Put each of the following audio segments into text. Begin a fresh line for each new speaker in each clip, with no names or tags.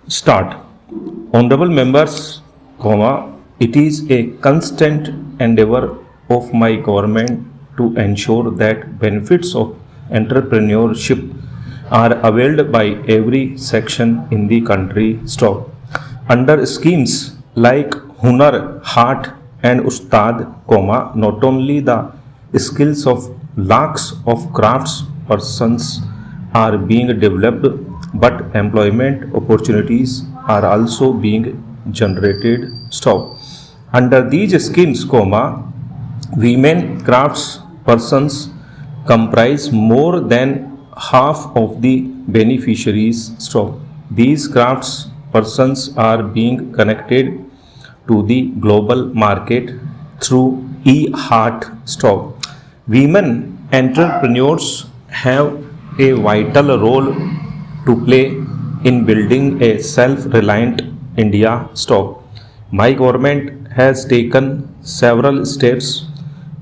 Start. Honorable members, it is a constant endeavor of my government to ensure that benefits of entrepreneurship are availed by every section in the country. Stop. Under schemes like Hunar Haat and Ustad, not only the skills of lakhs of crafts persons are being developed, but employment opportunities are also being generated. Stop. Under these schemes, women crafts persons comprise more than half of the beneficiaries. Stop. These crafts persons are being connected to the global market through e-heart. Stop. Women entrepreneurs have a vital role to play in building a self-reliant India. Stop. My government has taken several steps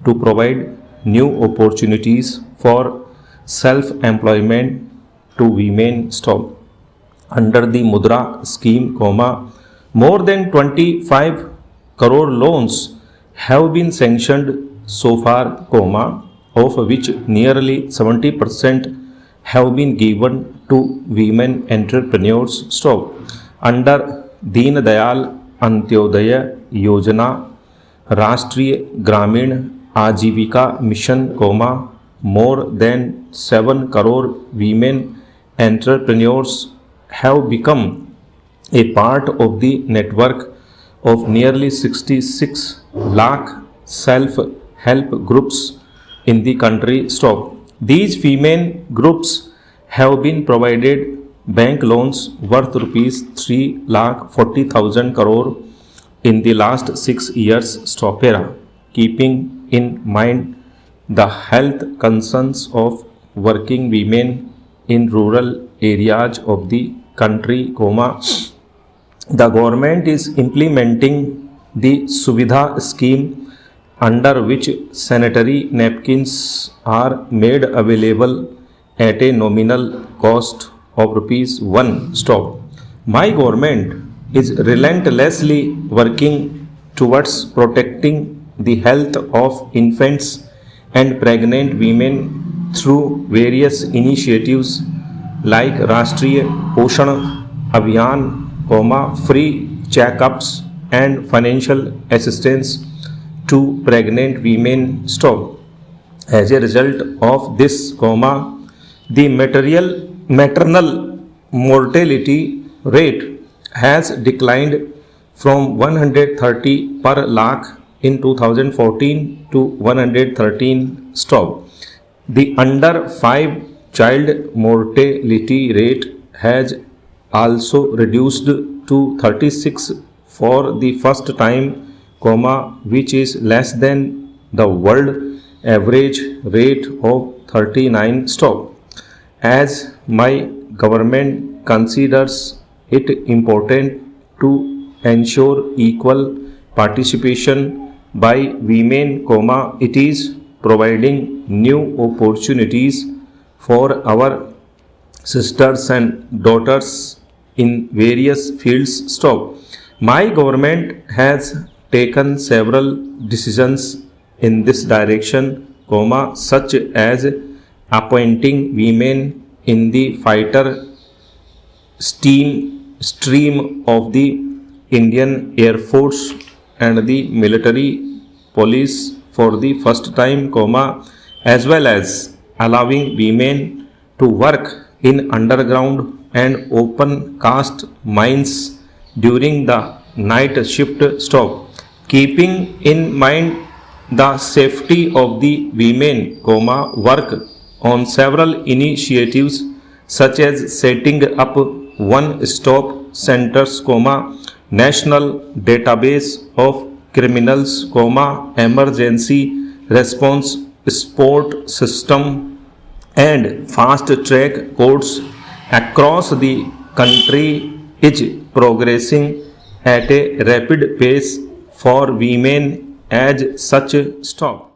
to provide new opportunities for self-employment to women. Stop. Under the Mudra scheme, more than 25 crore loans have been sanctioned so far, of which nearly 70% have been given to women entrepreneurs. Stop. Under Deen Dayal Antyodaya Yojana, Rashtriya Gramin Ajivika Mission, more than 7 crore women entrepreneurs have become a part of the network of nearly 66 lakh self-help groups in the country. Stop. These women groups have been provided bank loans worth rupees 3,40,000 crore in the last 6 years. Stop. Keeping in mind the health concerns of working women in rural areas of the country, the government is implementing the Suvidha scheme, under which sanitary napkins are made available at a nominal cost of rupees 1. Stop. My government is relentlessly working towards protecting the health of infants and pregnant women through various initiatives like Rashtriya Poshan Abhiyan, free checkups and financial assistance to pregnant women. Stop. As a result of this, the maternal mortality rate has declined from 130 per lakh in 2014 to 113. Stop. The under 5 child mortality rate has also reduced to 36 for the first time, which is less than the world average rate of 39. Stop. As my government considers it important to ensure equal participation by women, it is providing new opportunities for our sisters and daughters in various fields. Stop. My government has taken several decisions in this direction, such as appointing women in the fighter stream of the Indian Air Force and the military police for the first time, as well as allowing women to work in underground and open cast mines during the night shift. Stop. Keeping in mind the safety of the women, work on several initiatives such as setting up one-stop centers, national database of criminals, emergency response support system and fast track courts across the country is progressing at a rapid pace for women as such. Stop.